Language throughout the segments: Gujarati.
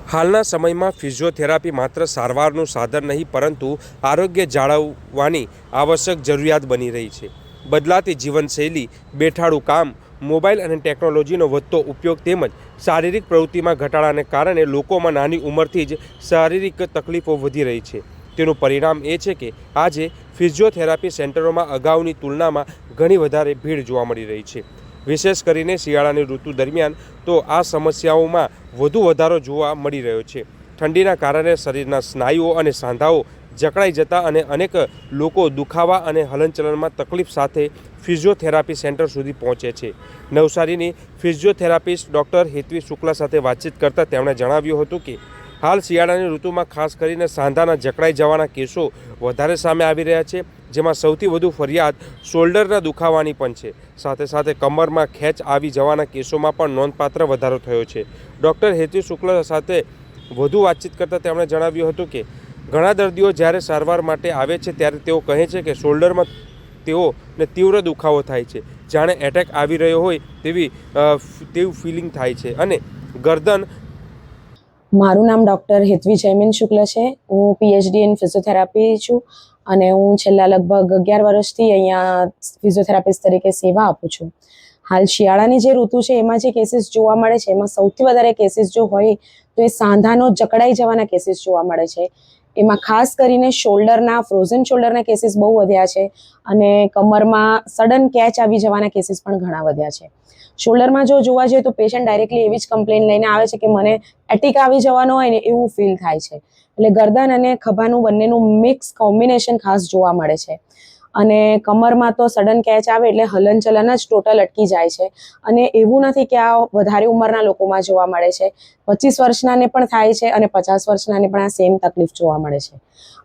હાલના સમયમાં ફિઝિયોથેરાપી માત્ર સારવારનું સાધન નહીં પરંતુ આરોગ્ય જાળવવાની આવશ્યક જરૂરિયાત બની રહી છે. બદલાતી જીવનશૈલી, બેઠાડું કામ, મોબાઈલ અને ટેકનોલોજીનો વધતો ઉપયોગ તેમજ શારીરિક પ્રવૃત્તિમાં ઘટાડાને કારણે લોકોમાં નાની ઉંમરથી જ શારીરિક તકલીફો વધી રહી છે. તેનું પરિણામ એ છે કે આજે ફિઝિયોથેરાપી સેન્ટરોમાં અગાઉની તુલનામાં ઘણી વધારે ભીડ જોવા મળી રહી છે. વિશેષ કરીને શિયાળાની ઋતુ દરમિયાન તો આ સમસ્યાઓમાં વધુ વધારો જોવા મળી રહ્યો છે. ઠંડીના કારણે શરીરના સ્નાયુઓ અને સાંધાઓ જકડાઈ જતા અને અનેક લોકો દુખાવા અને હલનચલનમાં તકલીફ સાથે ફિઝિયોથેરાપી સેન્ટર સુધી પહોંચે છે. નવસારીની ફિઝિયોથેરાપિસ્ટ ડૉક્ટર હેત્વી શુક્લા સાથે વાતચીત કરતાં તેમણે જણાવ્યું હતું કે હાલ શિયાળાની ઋતુમાં ખાસ કરીને સાંધાના જકડાઈ જવાના કેસો વધારે સામે આવી રહ્યા છે, જેમાં સૌથી વધુ ફરિયાદ શોલ્ડરના દુખાવાની પણ છે. સાથે સાથે કમરમાં ખેંચ આવી જવાના કેસોમાં પણ નોંધપાત્ર વધારો થયો છે. ડૉક્ટર હેત્વી શુક્લા સાથે વધુ વાતચીત કરતાં તેમણે જણાવ્યું હતું કે ઘણા દર્દીઓ જ્યારે સારવાર માટે આવે છે ત્યારે તેઓ કહે છે કે શોલ્ડરમાં તેઓને તીવ્ર દુખાવો થાય છે, જાણે એટેક આવી રહ્યો હોય તેવી ફિલિંગ થાય છે અને ગરદન. મારું નામ ડૉક્ટર હેત્વી જયમીન શુક્લ છે. હું પીએચડી ઇન ફિઝિયોથેરાપી છું અને હું છેલ્લા લગભગ 11 વર્ષથી અહીંયા ફિઝિયોથેરાપિસ્ટ તરીકે સેવા આપું છું. હાલ શિયાળાની જે ઋતુ છે એમાં જે કેસીસ જોવા મળે છે એમાં સૌથી વધારે કેસીસ જો હોય તો એ સાંધાનો જકડાઈ જવાના કેસીસ જોવા મળે છે. એમાં ખાસ કરીને ફ્રોઝન શોલ્ડરના કેસીસ બહુ વધ્યા છે અને કમરમાં સડન કેચ આવી જવાના કેસીસ પણ ઘણા વધ્યા છે. શોલ્ડરમાં જો જોવા જઈએ તો પેશન્ટ ડાયરેક્ટલી એવી જ કમ્પ્લેન લઈને આવે છે કે મને એટેક આવી જવાનો હોય ને એવું ફીલ થાય છે. એટલે ગરદન અને ખભાનું બંનેનું મિક્સ કોમ્બિનેશન ખાસ જોવા મળે છે અને કમરમાં તો સડન કેચ આવે એટલે હલનચલન જ ટોટલ અટકી જાય છે. અને એવું નથી કે આ વધારે ઉંમરના લોકોમાં જોવા મળે છે, 25 વર્ષનાને પણ થાય છે અને 50 વર્ષનાને પણ આ સેમ તકલીફ જોવા મળે છે.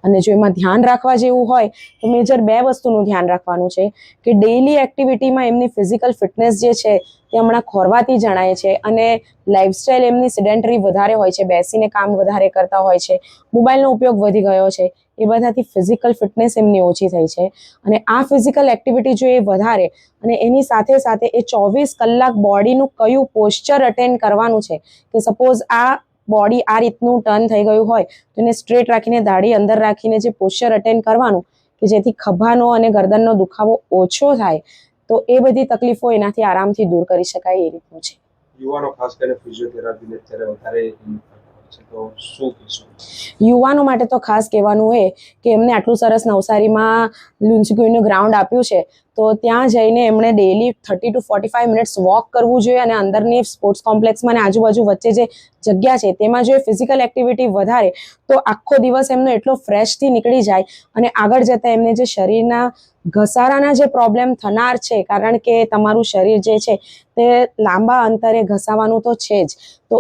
અને જો એમાં ધ્યાન રાખવા જેવું હોય તો મેજર 2 વસ્તુનું ધ્યાન રાખવાનું છે કે ડેઇલી એક્ટિવિટીમાં એમની ફિઝિકલ ફિટનેસ જે છે તે હમણાં ખોરવાતી જણાય છે અને લાઇફસ્ટાઈલ એમની સિડેન્ટરી વધારે હોય છે, બેસીને કામ વધારે કરતા હોય છે, મોબાઈલનો ઉપયોગ વધી ગયો છે. એ બધાથી ફિઝિકલ ફિટનેસ એમની ઓછી થઈ છે અને આ ફિઝિકલ એક્ટિવિટી જો એ વધારે અને એની સાથે સાથે એ 24 કલાક બોડીનું કયું પોસ્ચર અટેન્ડ કરવાનું છે કે સપોઝ આ બોડી આ રીતનું ટર્ન થઈ ગયું હોય તો એને સ્ટ્રેટ રાખીને દાઢી અંદર રાખીને જે પોસ્ચર અટેન્ડ કરવાનું કે જેથી ખભાનો અને ગરદનનો દુખાવો ઓછો થાય તો એ બધી તકલીફો એનાથી આરામથી દૂર કરી શકાય એ રીતનું છે. યુવાનો ખાસ કરીને ફિઝિયોથેરાપીને અત્યારે વધારે તો શું કહેશો? યુવાનો માટે તો ખાસ કહેવાનું એ કે એમને આટલું સરસ નવસારીમાં લુંચગુઈનું ગ્રાઉન્ડ આપ્યું છે તો ત્યાં જઈને એમણે ડેઇલી 30 to 45 મિનિટ્સ વોક કરવું જોઈએ અને અંદરની સ્પોર્ટ્સ કોમ્પ્લેક્સમાં અને આજુબાજુ વચ્ચે જે જગ્યા છે તેમાં જો ફિઝિકલ એક્ટિવિટી વધારે તો આખો દિવસ એમનો એટલો ફ્રેશથી નીકળી જાય અને આગળ જતાં એમને જે શરીરના ઘસારાના જે પ્રોબ્લેમ થનાર છે, કારણ કે તમારું શરીર જે છે તે લાંબા અંતરે ઘસાવાનું તો છે જ, તો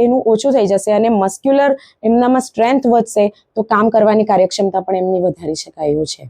એનું ઓછું થઈ જશે અને મસ્ક્યુલર એમનામાં સ્ટ્રેન્થ વધશે તો કામ કરવાની કાર્યક્ષમતા પણ એમની વધારી શકાય એવું છે.